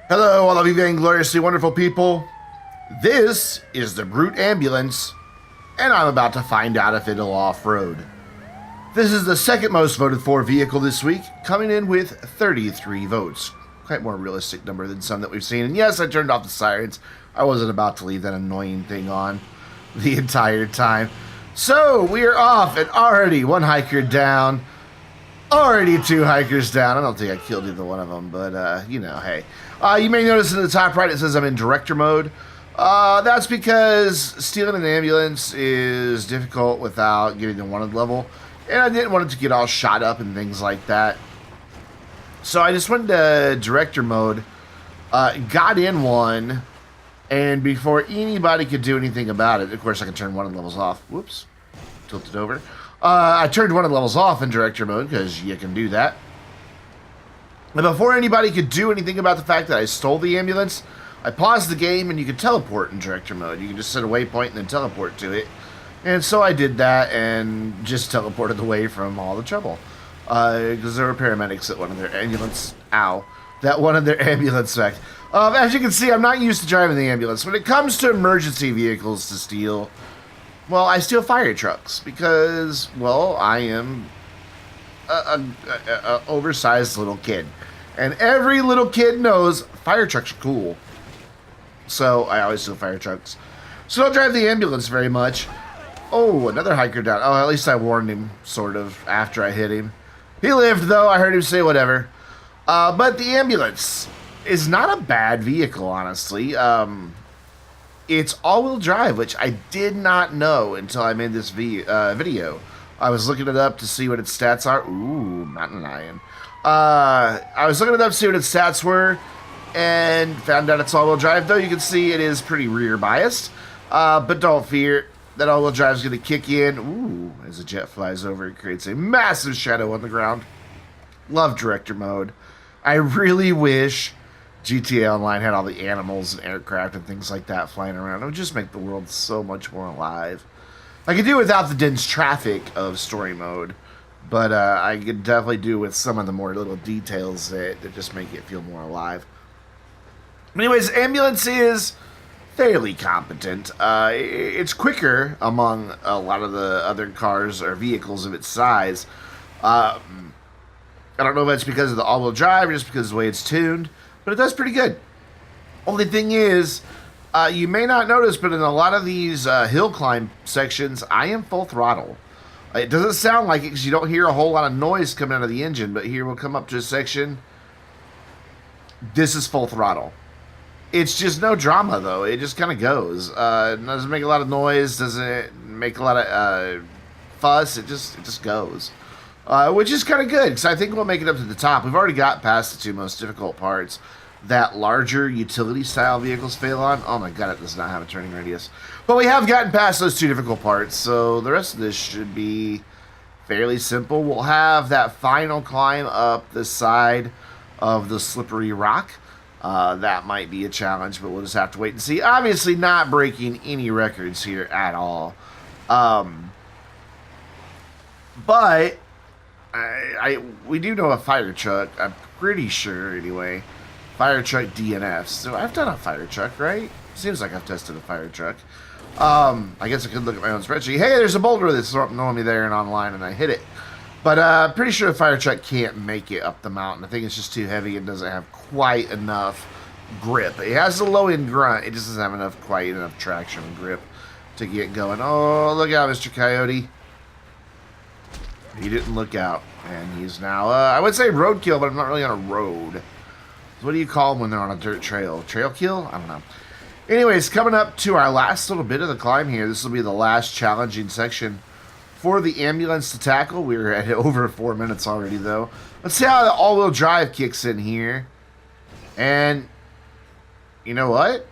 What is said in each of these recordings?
Hello, all of you vaingloriously wonderful people. This is the Brute Ambulance, and I'm about to find out if it'll off-road. This is the second most voted for vehicle this week, coming in with 33 votes. Quite more realistic number than some that we've seen. And yes, I turned off the sirens. I wasn't about to leave that annoying thing on the entire time. So, we are off, and already one hiker down. Already two hikers down. I don't think I killed either one of them, but, you know, hey. You may notice in the top right it says I'm in director mode. That's because stealing an ambulance is difficult without getting the wanted level. And I didn't want it to get all shot up and things like that. So I just went to director mode, got in one, and before anybody could do anything about it, of course I can turn one of the levels off. Whoops. Tilted over. I turned one of the levels off in director mode because you can do that. And before anybody could do anything about the fact that I stole the ambulance, I paused the game and you could teleport in director mode. You can just set a waypoint and then teleport to it. And so I did that and just teleported away from all the trouble. Because there were paramedics at one of their ambulance. Ow. That one of their ambulance wrecked. As you can see, I'm not used to driving the ambulance. When it comes to emergency vehicles to steal, well, I steal fire trucks. Because, well, I am a oversized little kid. And every little kid knows fire trucks are cool. So I always steal fire trucks. So don't drive the ambulance very much. Oh, another hiker down. Oh, at least I warned him, sort of, after I hit him. He lived, though. I heard him say whatever. But the ambulance is not a bad vehicle, honestly. It's all-wheel drive, which I did not know until I made this video. I was looking it up to see what its stats are. Ooh, mountain lion. I was looking it up to see what its stats were, and found out it's all-wheel drive. Though you can see it is pretty rear biased. But don't fear, that all-wheel drive is going to kick in. Ooh, as a jet flies over, it creates a massive shadow on the ground. Love director mode. I really wish GTA Online had all the animals and aircraft and things like that flying around. It would just make the world so much more alive. I could do without the dense traffic of story mode, but I could definitely do with some of the more little details that just make it feel more alive. Anyways, ambulance is fairly competent. It's quicker among a lot of the other cars or vehicles of its size. I don't know if that's because of the all-wheel drive or just because of the way it's tuned, but it does pretty good. Only thing is, you may not notice, but in a lot of these hill climb sections, I am full throttle. It doesn't sound like it because you don't hear a whole lot of noise coming out of the engine, but here we'll come up to a section. This is full throttle. It's just no drama, though. It just kind of goes. It doesn't make a lot of noise, doesn't make a lot of fuss. It just goes. Which is kind of good, because I think we'll make it up to the top. We've already got past the two most difficult parts that larger utility-style vehicles fail on. Oh my god, it does not have a turning radius. But we have gotten past those two difficult parts, so the rest of this should be fairly simple. We'll have that final climb up the side of the slippery rock. That might be a challenge, but we'll just have to wait and see. Obviously not breaking any records here at all. But we do know a fire truck, I'm pretty sure anyway. Fire truck DNFs. So I've done a fire truck, right? Seems like I've tested a fire truck. I guess I could look at my own spreadsheet. Hey, there's a boulder that's normally there and online, and I hit it. But pretty sure a fire truck can't make it up the mountain. I think it's just too heavy and doesn't have quite enough grip. It has a low-end grunt. It just doesn't have quite enough traction and grip to get going. Oh, look out, Mr. Coyote. He didn't look out. And he's now, I would say roadkill, but I'm not really on a road. What do you call them when they're on a dirt trail? Trail kill? I don't know. Anyways, coming up to our last little bit of the climb here. This will be the last challenging section for the ambulance to tackle. We're at over 4 minutes already, though. Let's see how the all-wheel drive kicks in here. And you know what?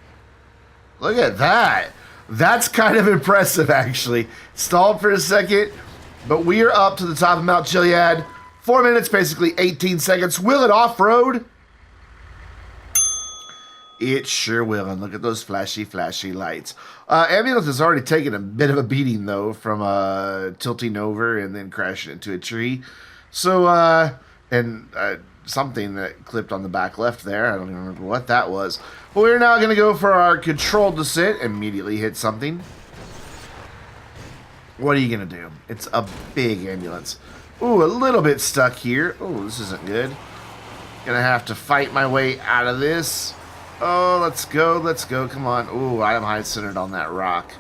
Look at that. That's kind of impressive, actually. Stalled for a second, but we are up to the top of Mount Chiliad. 4 minutes, basically 18 seconds. Will it off-road? It sure will, and look at those flashy, flashy lights. Ambulance has already taken a bit of a beating, though, from tilting over and then crashing into a tree. So, something that clipped on the back left there. I don't even remember what that was. But we're now going to go for our controlled descent. Immediately hit something. What are you going to do? It's a big ambulance. Ooh, a little bit stuck here. Ooh, this isn't good. Gonna have to fight my way out of this. Oh, let's go, let's go. Come on. Ooh, I am high-centered on that rock.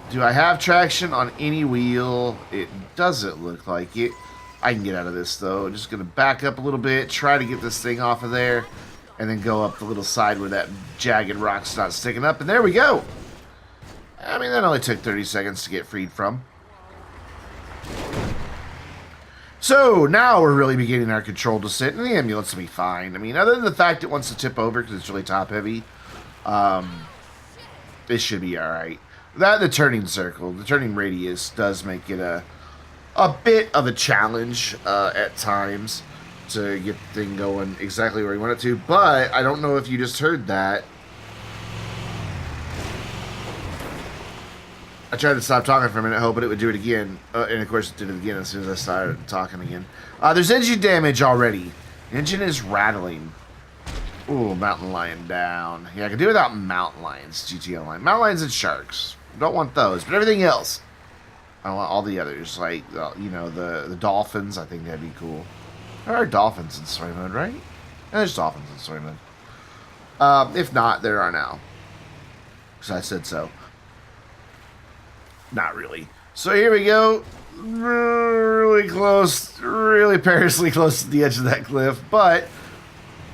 Do I have traction on any wheel? It doesn't look like it. I can get out of this, though. Just going to back up a little bit, try to get this thing off of there, and then go up the little side where that jagged rock's not sticking up. And there we go. I mean, that only took 30 seconds to get freed from. So, now we're really beginning our control descent, and the ambulance will be fine. I mean, other than the fact it wants to tip over because it's really top-heavy, it should be alright. That the turning circle, the turning radius does make it a bit of a challenge at times to get the thing going exactly where you want it to. But I don't know if you just heard that. I tried to stop talking for a minute, hoping it would do it again. And of course it did it again as soon as I started talking again. There's engine damage already. Engine is rattling. Ooh, mountain lion down. Yeah, I can do without mountain lions, GT Online. Mountain lions and sharks. Don't want those, but everything else. I want all the others, like, you know, the dolphins. I think that'd be cool. There are dolphins in story mode, right? There's dolphins in story mode. If not, there are now. Because I said so. Not really. So here we go. Really close, really perilously close to the edge of that cliff, but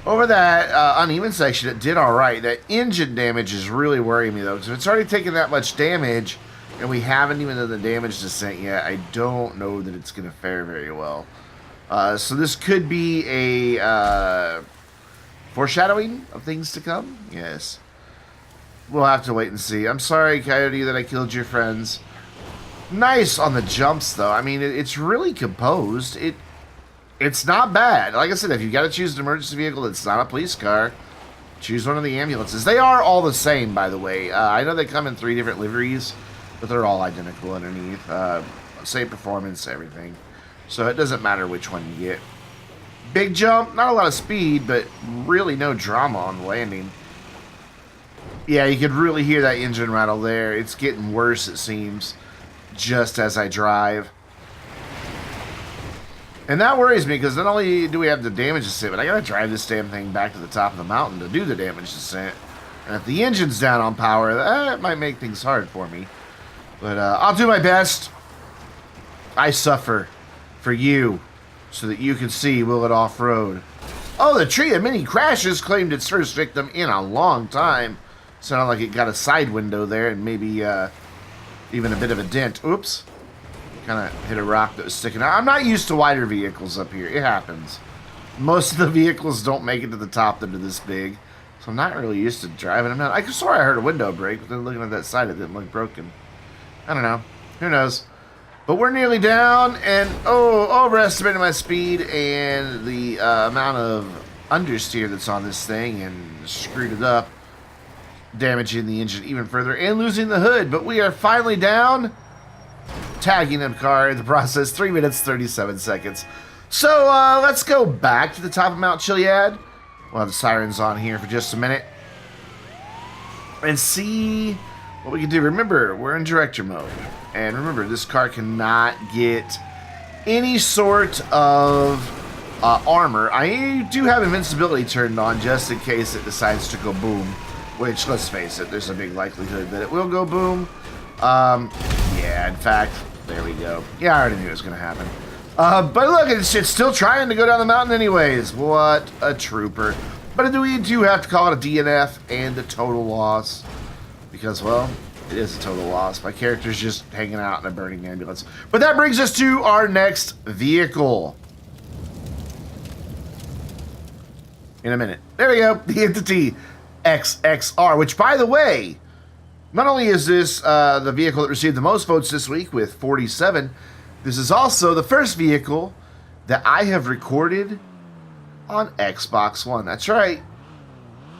over that uneven section, it did all right. That engine damage is really worrying me, though, because if it's already taken that much damage, and we haven't even done the damage descent yet, I don't know that it's going to fare very well. So this could be a foreshadowing of things to come. Yes. We'll have to wait and see. I'm sorry, Coyote, that I killed your friends. Nice on the jumps, though. I mean, it's really composed. It's not bad. Like I said, if you got to choose an emergency vehicle that's not a police car, choose one of the ambulances. They are all the same, by the way. I know they come in 3 different liveries, but they're all identical underneath. Same performance, everything. So it doesn't matter which one you get. Big jump, not a lot of speed, but really no drama on landing. Yeah, you could really hear that engine rattle there. It's getting worse, it seems, just as I drive. And that worries me, because not only do we have the damage descent, but I gotta drive this damn thing back to the top of the mountain to do the damage descent. And if the engine's down on power, that might make things hard for me. But I'll do my best. I suffer for you, so that you can see Will It Off-Road. Oh, the tree of many crashes claimed its first victim in a long time. Sounded like it got a side window there, and maybe even a bit of a dent. Oops. Kind of hit a rock that was sticking out. I'm not used to wider vehicles up here. It happens. Most of the vehicles don't make it to the top that are this big. So I'm not really used to driving them. I swore I heard a window break, but then looking at that side, it didn't look broken. I don't know. Who knows? But we're nearly down, and overestimated my speed and the amount of understeer that's on this thing, and screwed it up, damaging the engine even further and losing the hood. But we are finally down. Tagging the car in the process, 3 minutes, 37 seconds. So, let's go back to the top of Mount Chiliad. We'll have the sirens on here for just a minute. And see what we can do. Remember, we're in director mode. And remember, this car cannot get any sort of armor. I do have invincibility turned on just in case it decides to go boom. Which, let's face it, there's a big likelihood that it will go boom. Yeah, in fact, there we go. Yeah, I already knew it was going to happen. But look, it's still trying to go down the mountain anyways. What a trooper. But we do have to call it a DNF and a total loss. Because, well, it is a total loss. My character's just hanging out in a burning ambulance. But that brings us to our next vehicle. In a minute. There we go. The entity XXR, which, by the way, not only is this the vehicle that received the most votes this week with 47, this is also the first vehicle that I have recorded on Xbox One. That's right.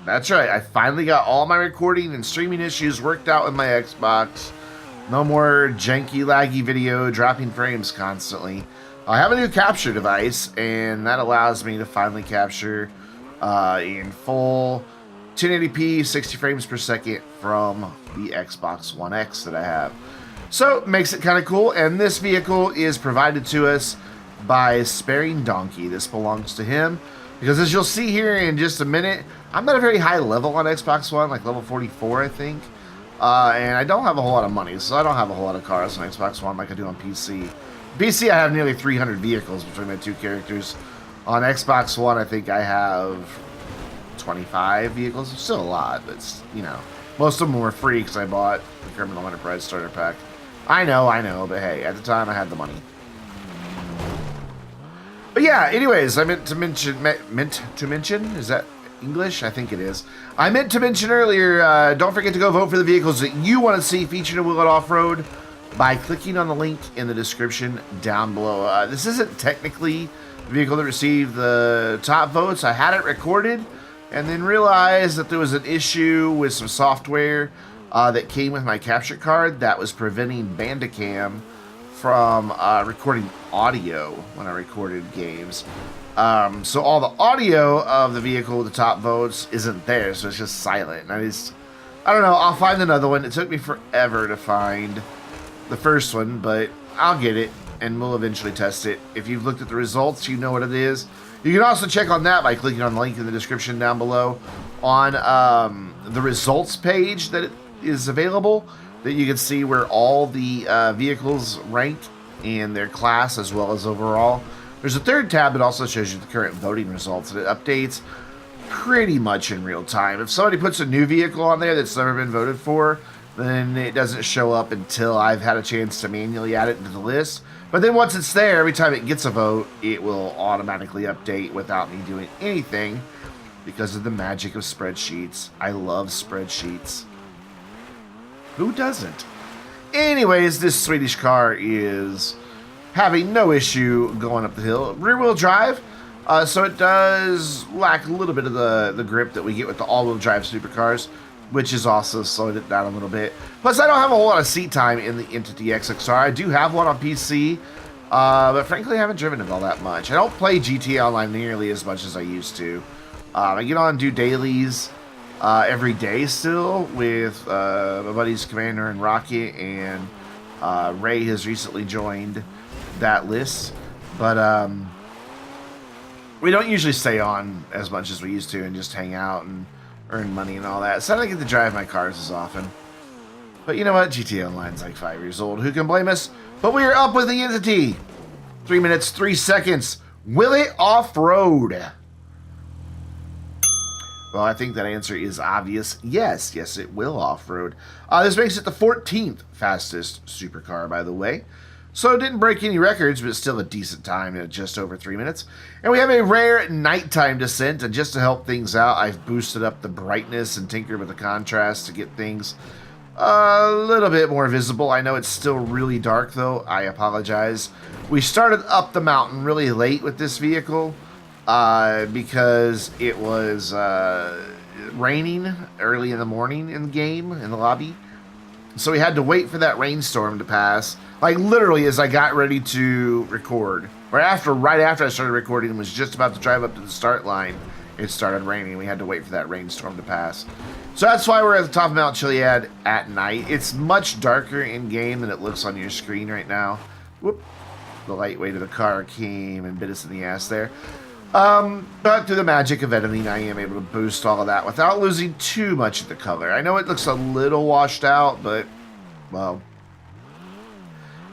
That's right. I finally got all my recording and streaming issues worked out with my Xbox. No more janky, laggy video, dropping frames constantly. I have a new capture device, and that allows me to finally capture in full 1080p 60 frames per second from the Xbox One X that I have. So makes it kind of cool, and this vehicle is provided to us by Sparing Donkey. This belongs to him because, as you'll see here in just a minute, I'm at a very high level on Xbox One, like level 44 I think, and I don't have a whole lot of money, so I don't have a whole lot of cars on Xbox One like I do on PC. PC I have nearly 300 vehicles between my two characters. On Xbox One I think I have 25 vehicles. It's still a lot, but it's, you know, most of them were free because I bought the Criminal Enterprise Starter Pack. I know, but hey, at the time I had the money. But yeah, anyways, I meant to mention, is that English? I think it is. I meant to mention earlier, don't forget to go vote for the vehicles that you want to see featured in Wheel It Off-Road by clicking on the link in the description down below. This isn't technically the vehicle that received the top votes. I had it recorded and then realized that there was an issue with some software that came with my capture card that was preventing Bandicam from recording audio when I recorded games. So all the audio of the vehicle with the top votes isn't there, so it's just silent. And I don't know, I'll find another one. It took me forever to find the first one, but I'll get it, and we'll eventually test it. If you've looked at the results, you know what it is. You can also check on that by clicking on the link in the description down below on the results page that is available, that you can see where all the vehicles rank in their class as well as overall. There's a third tab that also shows you the current voting results, and it updates pretty much in real time. If somebody puts a new vehicle on there that's never been voted for, then it doesn't show up until I've had a chance to manually add it into the list. But then once it's there, every time it gets a vote, it will automatically update without me doing anything because of the magic of spreadsheets. I love spreadsheets. Who doesn't? Anyways, this Swedish car is having no issue going up the hill. Rear-wheel drive, so it does lack a little bit of the grip that we get with the all-wheel drive supercars, which is also slowed it down a little bit. Plus, I don't have a whole lot of seat time in the Entity XXR. I do have one on PC, but frankly, I haven't driven it all that much. I don't play GTA Online nearly as much as I used to. I get on and do dailies every day still with my buddies Commander and Rocket, and Ray has recently joined that list. But we don't usually stay on as much as we used to and just hang out and earn money and all that, so I don't get to drive my cars as often. But you know what? GTA Online's like 5 years old. Who can blame us? But we are up with the Entity. 3 minutes, 3 seconds. Will it off-road? Well, I think that answer is obvious. Yes, it will off-road. This makes it the 14th fastest supercar, by the way. So it didn't break any records, but it's still a decent time at just over 3 minutes. And we have a rare nighttime descent, and just to help things out, I've boosted up the brightness and tinkered with the contrast to get things a little bit more visible. I know it's still really dark, though. I apologize. We started up the mountain really late with this vehicle because it was raining early in the morning in the game, in the lobby. So we had to wait for that rainstorm to pass. Like literally as I got ready to record. Right after I started recording and was just about to drive up to the start line, it started raining. We had to wait for that rainstorm to pass. So that's why we're at the top of Mount Chiliad at night. It's much darker in game than it looks on your screen right now. Whoop. The lightweight of the car came and bit us in the ass there. But through the magic of editing, I am able to boost all of that without losing too much of the color. I know it looks a little washed out, but, well,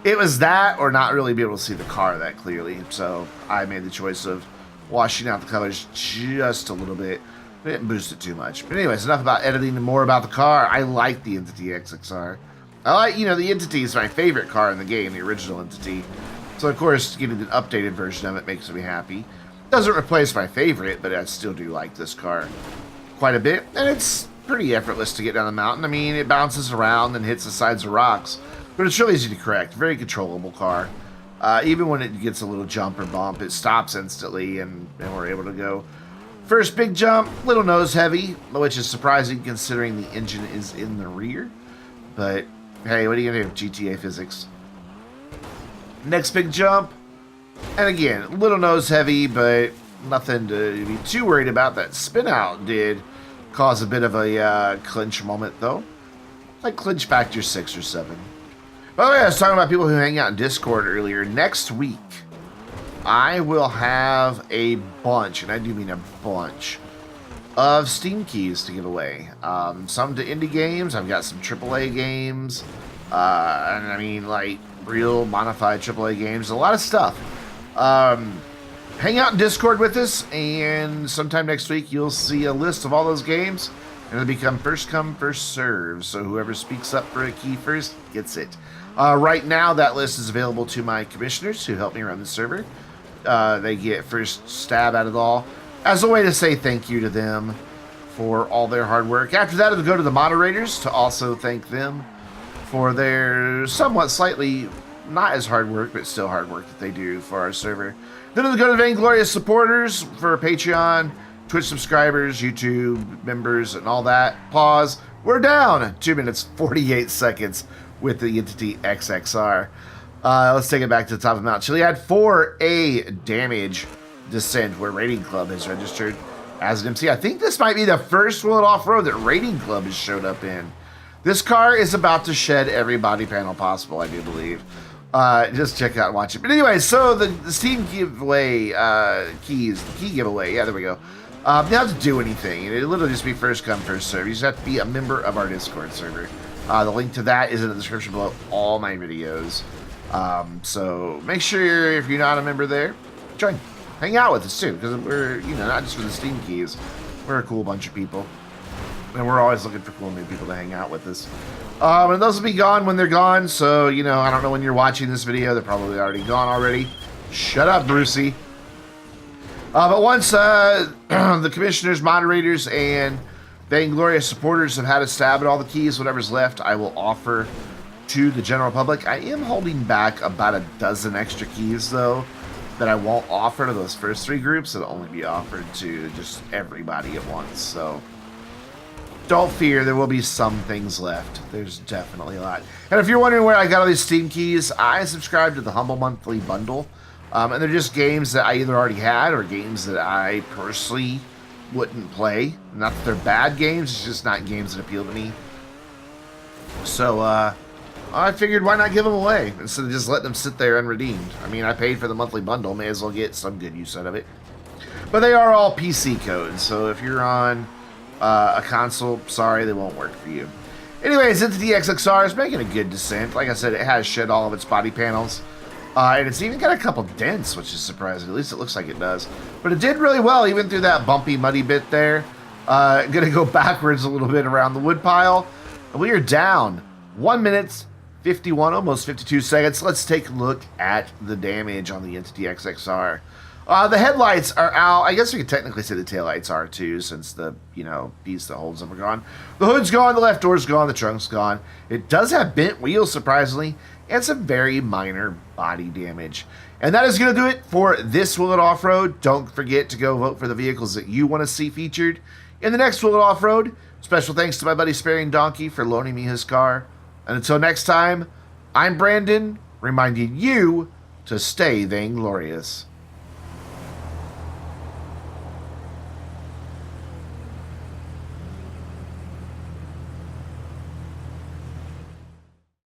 it was that or not really be able to see the car that clearly. So I made the choice of washing out the colors just a little bit. I didn't boost it too much. But anyways, enough about editing and more about the car. I like the Entity XXR. I like, the Entity is my favorite car in the game, the original Entity. So of course, getting an updated version of it makes me happy. Doesn't replace my favorite, but I still do like this car quite a bit. And it's pretty effortless to get down the mountain. I mean, it bounces around and hits the sides of rocks. But it's really easy to correct. Very controllable car. Even when it gets a little jump or bump, it stops instantly, and we're able to go. First big jump, little nose heavy, which is surprising considering the engine is in the rear. But, hey, what are you going to do? GTA physics. Next big jump. And again, little nose heavy, but nothing to be too worried about. That spin out did cause a bit of a clinch moment, though. Like clinch factor 6 or 7. By the way, I was talking about people who hang out in Discord earlier. Next week, I will have a bunch, and I do mean a bunch, of Steam keys to give away. Some to indie games. I've got some AAA games. And I mean, like, real modified AAA games. A lot of stuff. Hang out in Discord with us, and sometime next week you'll see a list of all those games, and it'll become first come, first serve. So whoever speaks up for a key first gets it. Right now, that list is available to my commissioners who help me run the server. They get first stab at it all as a way to say thank you to them for all their hard work. After that, it'll go to the moderators to also thank them for their somewhat slightly not as hard work, but still hard work that they do for our server. Then it'll go to Vainglorious supporters for Patreon, Twitch subscribers, YouTube members, and all that. Pause. We're down 2 minutes, 48 seconds with the entity XXR. Let's take it back to the top of Mount Chiliad for a damage descent where Rating Club has registered as an MC. I think this might be the first World Off-Road that Rating Club has showed up in. This car is about to shed every body panel possible, I do believe. Just check out and watch it. But anyway, so the Steam giveaway, key giveaway, yeah, there we go. You don't have to do anything. It'll literally just be first come, first serve. You just have to be a member of our Discord server. The link to that is in the description below all my videos. So make sure if you're not a member there, join. Hang out with us too, because we're, you know, not just for the Steam keys. We're a cool bunch of people. And we're always looking for cool new people to hang out with us. And those will be gone when they're gone, so, you know, I don't know when you're watching this video. They're probably already gone already. Shut up, Brucey. But once the commissioners, moderators, and Vainglorious supporters have had a stab at all the keys, whatever's left, I will offer to the general public. I am holding back about a dozen extra keys, though, that I won't offer to those first 3 groups. It'll only be offered to just everybody at once, so don't fear, there will be some things left. There's definitely a lot. And if you're wondering where I got all these Steam keys, I subscribe to the Humble Monthly Bundle. And they're just games that I either already had or games that I personally wouldn't play. Not that they're bad games, it's just not games that appeal to me. So, I figured why not give them away instead of just letting them sit there unredeemed. I mean, I paid for the monthly bundle, may as well get some good use out of it. But they are all PC codes, so if you're on a console, sorry, they won't work for you. Anyways, Entity XXR is making a good descent. Like I said, it has shed all of its body panels. And it's even got a couple dents, which is surprising. At least it looks like it does. But it did really well, even through that bumpy, muddy bit there. Gonna go backwards a little bit around the wood pile. And we are down 1 minute, 51, almost 52 seconds. Let's take a look at the damage on the Entity XXR. The headlights are out. I guess we could technically say the taillights are too, since the, you know, piece that holds them are gone. The hood's gone, the left door's gone, the trunk's gone. It does have bent wheels, surprisingly, and some very minor body damage. And that is going to do it for this Will It Off-Road. Don't forget to go vote for the vehicles that you want to see featured in the next Will It Off-Road. Special thanks to my buddy Sparing Donkey for loaning me his car. And until next time, I'm Brandon, reminding you to stay vainglorious.